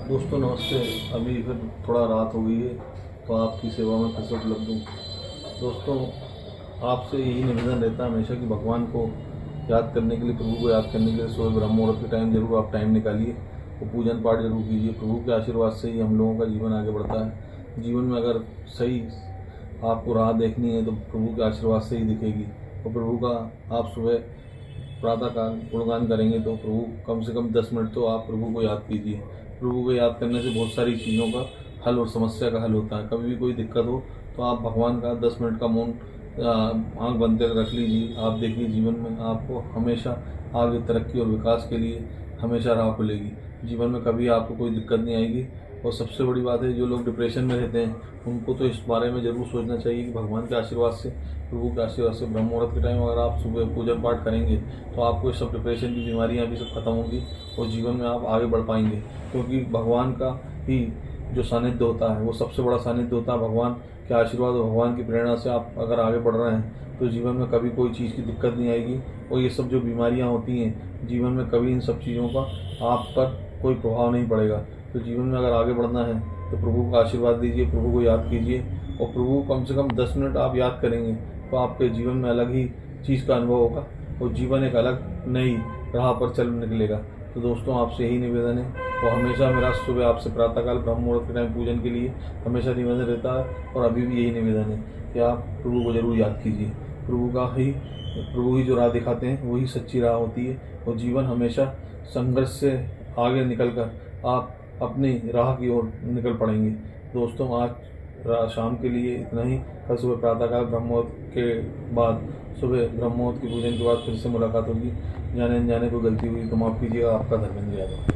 दोस्तों नमस्ते। अभी फिर थोड़ा रात हो गई है तो आपकी सेवा में फिर से उपलब्ध हूँ। दोस्तों आपसे यही निवेदन रहता है हमेशा कि भगवान को याद करने के लिए, प्रभु को याद करने के लिए सुबह ब्रह्म मुहूर्त के टाइम जरूर आप टाइम निकालिए और पूजन पाठ जरूर कीजिए। प्रभु के आशीर्वाद से ही हम लोगों का जीवन आगे बढ़ता है। जीवन में अगर सही आपको राह देखनी है तो प्रभु के आशीर्वाद से ही दिखेगी। और प्रभु का आप सुबह प्रातःकाल गुणगान करेंगे तो प्रभु कम से कम 10 मिनट तो आप प्रभु को याद कीजिए। प्रभु को याद करने से बहुत सारी चीज़ों का हल और समस्या का हल होता है। कभी भी कोई दिक्कत हो तो आप भगवान का 10 मिनट का मौन आँख बंद कर रख लीजिए। आप देखिए जीवन में आपको हमेशा आगे तरक्की और विकास के लिए हमेशा राह खुलेगी। जीवन में कभी आपको कोई दिक्कत नहीं आएगी। और सबसे बड़ी बात है, जो लोग डिप्रेशन में रहते हैं उनको तो इस बारे में ज़रूर सोचना चाहिए कि भगवान के आशीर्वाद से, प्रभु के आशीर्वाद से ब्रह्म मुहूर्त के टाइम अगर आप सुबह पूजन पाठ करेंगे तो आपको सब डिप्रेशन की बीमारियां भी सब खत्म होंगी और जीवन में आप आगे बढ़ पाएंगे। क्योंकि भगवान का ही जो सानिध्य होता है वो सबसे बड़ा सानिध्य होता है। भगवान के आशीर्वाद और भगवान की प्रेरणा से आप अगर आगे बढ़ रहे हैं तो जीवन में कभी कोई चीज़ की दिक्कत नहीं आएगी। और ये सब जो बीमारियाँ होती हैं जीवन में, कभी इन सब चीज़ों का आप पर कोई प्रभाव नहीं पड़ेगा। तो जीवन में अगर आगे बढ़ना है तो प्रभु का आशीर्वाद दीजिए, प्रभु को याद कीजिए। और प्रभु कम से कम 10 मिनट आप याद करेंगे तो आपके जीवन में अलग ही चीज़ का अनुभव होगा और जीवन एक अलग नई राह पर चल निकलेगा। तो दोस्तों आपसे यही निवेदन है। और हमेशा मेरा सुबह आपसे प्रातःकाल ब्रह्म मुहूर्त के टाइम पूजन के लिए हमेशा निवेदन रहता है और अभी भी यही निवेदन है कि आप प्रभु को जरूर याद कीजिए। प्रभु ही जो राह दिखाते हैं वही सच्ची राह होती है। और जीवन हमेशा संघर्ष से आगे निकल कर आप अपनी राह की ओर निकल पड़ेंगे। दोस्तों आज शाम के लिए इतना ही। कल सुबह प्रातःकाल ब्रह्म मुहूर्त के बाद, सुबह ब्रह्म मुहूर्त की पूजन के बाद फिर से मुलाकात होगी। जाने अनजाने कोई गलती हुई तो माफ़ कीजिएगा। आपका धर्मेंद्र यादव।